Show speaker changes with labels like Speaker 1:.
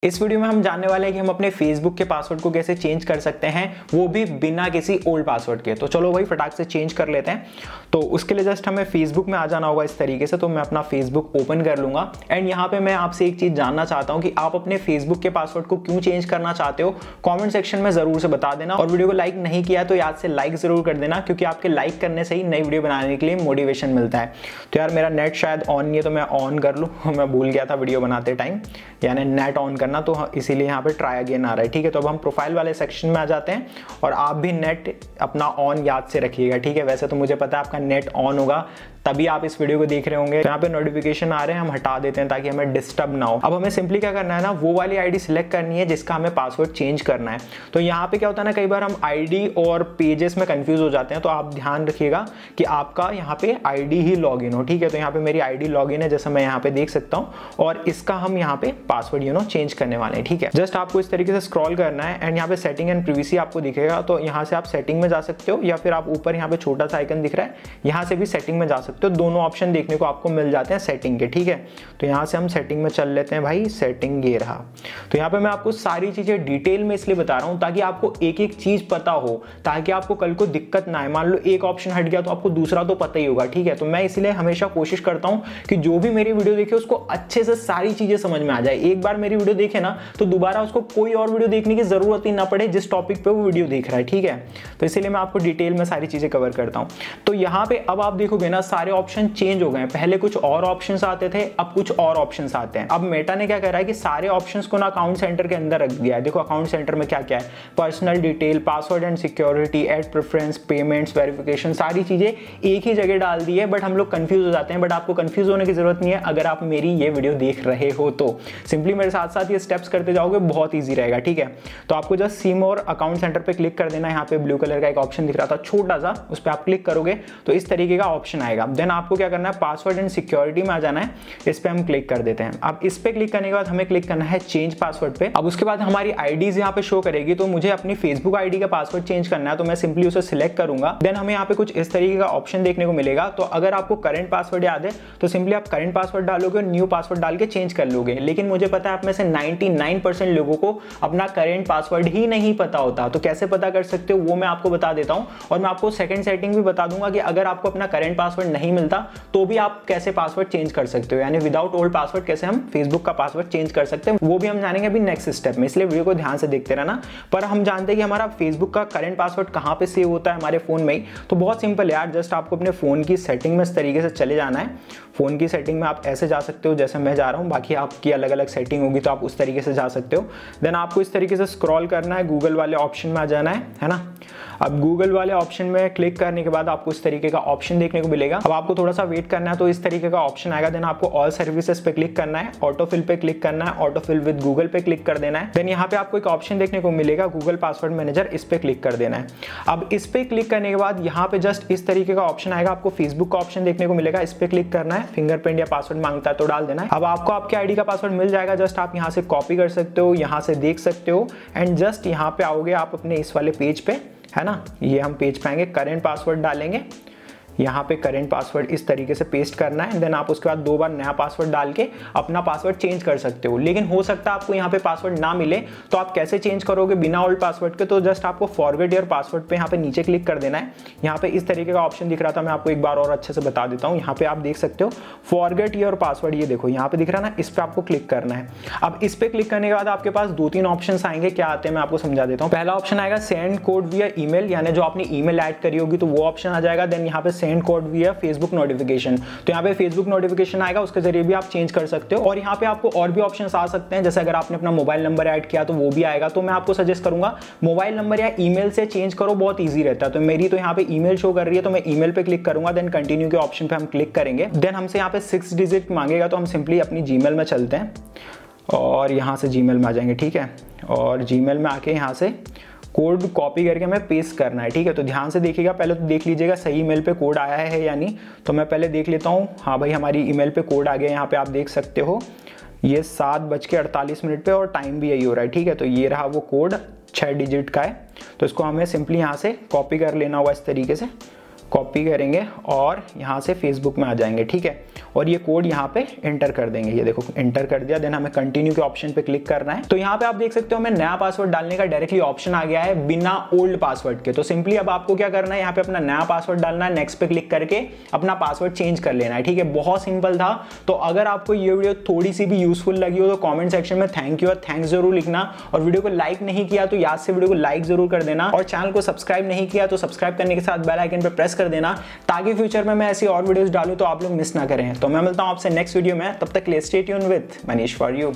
Speaker 1: इस वीडियो में हम जानने वाले हैं कि हम अपने फेसबुक के पासवर्ड को कैसे चेंज कर सकते हैं, वो भी बिना किसी ओल्ड पासवर्ड के। तो चलो भाई फटाक से चेंज कर लेते हैं। तो उसके लिए जस्ट हमें फेसबुक में आ जाना होगा इस तरीके से। तो मैं अपना फेसबुक ओपन कर लूंगा एंड यहाँ पे मैं आपसे एक चीज जानना चाहता हूँ कि आप अपने फेसबुक के पासवर्ड को क्यों चेंज करना चाहते हो। कॉमेंट सेक्शन में जरूर से बता देना और वीडियो को लाइक नहीं किया तो याद से लाइक जरूर कर देना, क्योंकि आपके लाइक करने से ही नई वीडियो बनाने के लिए मोटिवेशन मिलता है। तो यार मेरा नेट शायद ऑन नहीं है तो मैं ऑन कर लूँ, मैं भूल गया था वीडियो बनाते टाइम यानी नेट ऑन करना, तो इसीलिए यहाँ पे ट्राई अगेन आ रहा है। ठीक है, तो अब हम प्रोफाइल वाले सेक्शन में आ जाते हैं और आप भी नेट अपना ऑन याद से रखिएगा। ठीक है, वैसे तो मुझे पता है आपका नेट ऑन होगा तभी आप इस वीडियो को देख रहे होंगे। तो यहाँ पे नोटिफिकेशन आ रहे हैं, हम हटा देते हैं ताकि हमें डिस्टर्ब ना हो। अब हमें सिंपली क्या करना है ना, वो वाली आईडी सिलेक्ट करनी है जिसका हमें पासवर्ड चेंज करना है। तो यहाँ पे क्या होता है ना, कई बार हम आईडी और पेजेस में कंफ्यूज हो जाते हैं, तो आप ध्यान रखिएगा कि आपका यहाँ पे आईडी ही लॉगिन हो। ठीक है, तो यहाँ पे मेरी आईडी लॉगिन है जैसा मैं यहाँ पे देख सकता हूँ, और इसका हम यहाँ पे पासवर्ड चेंज करने वाले हैं। ठीक है, जस्ट आपको इस तरीके से स्क्रॉल करना है एंड यहाँ पे सेटिंग एंड प्रिवेसी आपको दिखेगा। तो यहाँ से आप सेटिंग में जा सकते हो या फिर आप ऊपर यहाँ पे छोटा सा आइकन दिख रहा है, यहाँ से भी सेटिंग में जा सकते हो। दोनों ऑप्शन देखने को आपको मिल जाते हैं सेटिंग के। ठीक है, तो यहाँ से हम सेटिंग में चल लेते हैं भाई। सेटिंग ये रहा। तो यहाँ पे मैं आपको सारी चीजें डिटेल में इसलिए बता रहा हूँ ताकि आपको एक एक चीज पता हो, ताकि आपको कल को दिक्कत ना आए। मान लो एक ऑप्शन हट गया तो आपको दूसरा तो पता ही होगा। ठीक है, तो मैं इसलिए हमेशा कोशिश करता हूँ कि जो भी मेरी वीडियो देखे उसको अच्छे से सारी चीजें समझ में आ जाए। एक बार मेरी वीडियो देखे ना तो दोबारा उसको कोई और वीडियो देखने की जरूरत ही ना पड़े जिस टॉपिक पे वो वीडियो देख रहा है। ठीक है, तो इसीलिए मैं आपको डिटेल में सारी चीजें कवर करता हूँ। तो यहाँ पे अब आप देखोगे ना, सारे ऑप्शन चेंज हो गए हैं। पहले कुछ और ऑप्शंस आते थे, अब कुछ और ऑप्शंस आते हैं। अब मेटा ने क्या करा है कि सारे ऑप्शंस को ना अकाउंट सेंटर के अंदर रख दिया है। देखो अकाउंट सेंटर में क्या क्या है, personal detail, password and security, ad preference, payments, verification, सारी चीजें एक ही जगह डाल दी है। बट हम लोग कंफ्यूज हो जाते हैं, बट आपको कंफ्यूज होने की जरूरत नहीं है। अगर आप मेरी ये वीडियो देख रहे हो तो सिंपली मेरे साथ साथ ये स्टेप्स करते जाओगे, बहुत ईजी रहेगा। ठीक है, तो आपको just see more account centre पे क्लिक कर देना है। यहाँ पे ब्लू कलर का एक ऑप्शन दिख रहा था छोटा सा, उस पर आप क्लिक करोगे तो इस तरीके का ऑप्शन आएगा। देन आपको क्या करना है, पासवर्ड एंड सिक्योरिटी में आ जाना है, इस पे हम क्लिक कर देते हैं। अब इस पे क्लिक करने के बाद हमें क्लिक करना है चेंज पासवर्ड पे। अब उसके बाद हमारी आईडीज यहाँ पे शो करेगी, तो मुझे अपनी फेसबुक आईडी का पासवर्ड चेंज करना है, तो मैं सिंपली उसे सिलेक्ट करूंगा। देन हमें यहाँ पे कुछ इस तरीके का ऑप्शन देखने को मिलेगा। तो अगर आपको करंट पासवर्ड याद है तो सिंपली आप करंट पासवर्ड डालोगे और न्यू पासवर्ड डाल के चेंज कर लोगे। लेकिन मुझे पता है आप में से 99% लोगों को अपना करंट पासवर्ड ही नहीं पता होता, तो कैसे पता कर सकते हो वो मैं आपको बता देता हूं। और मैं आपको सेकंड सेटिंग भी बता दूंगा कि अगर आपको अपना करंट पासवर्ड नहीं मिलता तो भी आप कैसे पासवर्ड चेंज कर सकते हो, यानी विदाउट ओल्ड पासवर्ड कैसे हम फेसबुक का पासवर्ड चेंज कर सकते हैं, वो भी हम जानेंगे अभी नेक्स्ट स्टेप में। इसलिए वीडियो को ध्यान से देखते रहना। पर हम जानते हैं कि हमारा फेसबुक का करंट पासवर्ड कहां पे सेव होता है, हमारे फोन में ही। तो बहुत सिंपल यार, जस्ट आपको अपने फोन की सेटिंग में इस तरीके से चले जाना है। फोन की सेटिंग में आप ऐसे जा सकते हो जैसे मैं जा रहा हूं, बाकी आपकी अलग अलग सेटिंग होगी तो आप उस तरीके से जा सकते हो। देन आपको इस तरीके से स्क्रॉल करना है, गूगल वाले ऑप्शन में आ जाना है ना। अब गूगल वाले ऑप्शन में क्लिक करने के बाद आपको इस तरीके का ऑप्शन देखने को मिलेगा। अब आपको थोड़ा सा वेट करना है तो इस तरीके का ऑप्शन आएगा। देन आपको ऑल सर्विसेज पे क्लिक करना है, ऑटोफिल पे क्लिक करना है, ऑटोफिल विद गूगल पे क्लिक कर देना है। देन यहाँ पे आपको एक ऑप्शन देखने को मिलेगा गूगल पासवर्ड मैनेजर, इस पे क्लिक कर देना है। अब इस पे क्लिक करने के बाद यहाँ पे जस्ट इस तरीके का ऑप्शन आएगा, आपको फेसबुक का ऑप्शन देखने को मिलेगा, इस पे क्लिक करना है। फिंगरप्रिंट या पासवर्ड मांगता है तो डाल देना है। अब आपको आपके आईडी का पासवर्ड मिल जाएगा, जस्ट आप यहाँ से कॉपी कर सकते हो, यहाँ से देख सकते हो एंड जस्ट यहाँ पे आओगे आप अपने इस वाले पेज पे, है ना। ये हम पेज पे आएंगे, करंट पासवर्ड डालेंगे, यहाँ पे करंट पासवर्ड इस तरीके से पेस्ट करना है। देन आप उसके बाद 2 बार नया पासवर्ड डाल के अपना पासवर्ड चेंज कर सकते हो। लेकिन हो सकता है आपको यहाँ पे पासवर्ड ना मिले, तो आप कैसे चेंज करोगे बिना ओल्ड पासवर्ड के, तो जस्ट आपको फॉरगेट योर पासवर्ड पे यहाँ पे नीचे क्लिक कर देना है। यहाँ पे इस तरीके का ऑप्शन दिख रहा था, मैं आपको एक बार और अच्छे से बता देता हूँ। यहाँ पे आप देख सकते हो फॉरगेट योर पासवर्ड, ये देखो यहाँ पे दिख रहा है ना, इस पे आपको क्लिक करना है। अब इस पे क्लिक करने के बाद आपके पास 2-3 ऑप्शन आएंगे, क्या आते हैं मैं आपको समझा देता हूँ। पहला ऑप्शन आएगा सेंड कोड विया ईमेल, यानी जो आपने ईमेल ऐड करी होगी तो वो ऑप्शन आ जाएगा। देन यहाँ पे सेंड कोड विया फेसबुक नोटिफिकेशन, तो यहाँ पे फेसबुक नोटिफिकेशन आएगा, उसके जरिए भी आप चेंज कर सकते हो। और यहाँ पे आपको और भी ऑप्शंस आ सकते हैं, जैसे अगर आपने अपना मोबाइल नंबर ऐड किया तो वो भी आएगा। तो मैं आपको सजेस्ट करूंगा मोबाइल नंबर या ईमेल से चेंज करो, बहुत ईजी रहता है। तो मेरी तो यहाँ पे ईमेल शो कर रही है तो मैं ईमेल पे क्लिक करूंगा। देन कंटिन्यू के ऑप्शन पे हम क्लिक करेंगे। देन हमसे यहाँ पे 6 डिजिट मांगेगा, तो हम सिंपली अपनी जीमेल में चलते हैं और यहाँ से जीमेल में आ जाएंगे। ठीक है, और जीमेल में आके यहाँ से कोड कॉपी करके हमें पेस्ट करना है। ठीक है, तो ध्यान से देखिएगा, पहले तो देख लीजिएगा सही ईमेल पे कोड आया है या नहीं। तो मैं पहले देख लेता हूँ। हाँ भाई, हमारी ईमेल पे कोड आ गया, यहाँ पे आप देख सकते हो ये 7:48 पे और टाइम भी यही हो रहा है। ठीक है, तो ये रहा वो कोड, 6 डिजिट का है। तो इसको हमें सिंपली यहाँ से कॉपी कर लेना होगा इस तरीके से कॉपी करेंगे और यहाँ से फेसबुक में आ जाएंगे, ठीक है। और ये कोड यहाँ पे एंटर कर देंगे, ये देखो एंटर कर दिया। देन हमें कंटिन्यू के ऑप्शन पे क्लिक करना है। तो यहाँ पे आप देख सकते हो हमें नया पासवर्ड डालने का डायरेक्टली ऑप्शन आ गया है बिना ओल्ड पासवर्ड के। तो सिंपली अब आपको क्या करना है, यहाँ पे अपना नया पासवर्ड डालना है, नेक्स्ट पे क्लिक करके अपना पासवर्ड चेंज कर लेना है, ठीक है। बहुत सिंपल था। तो अगर आपको ये वीडियो थोड़ी सी भी यूजफुल लगी हो तो कॉमेंट सेक्शन में थैंक यू और थैंक्स जरूर लिखना। और वीडियो को लाइक नहीं किया तो याद से वीडियो को लाइक जरूर कर देना। और चैनल को सब्सक्राइब नहीं किया तो सब्सक्राइब करने के साथ बेल आइकन पे प्रेस कर देना, ताकि फ्यूचर में मैं ऐसी और वीडियोस डालूं तो आप लोग मिस ना करें। तो मैं मिलता हूं आपसे नेक्स्ट वीडियो में, तब तक stay tuned with Manish for you.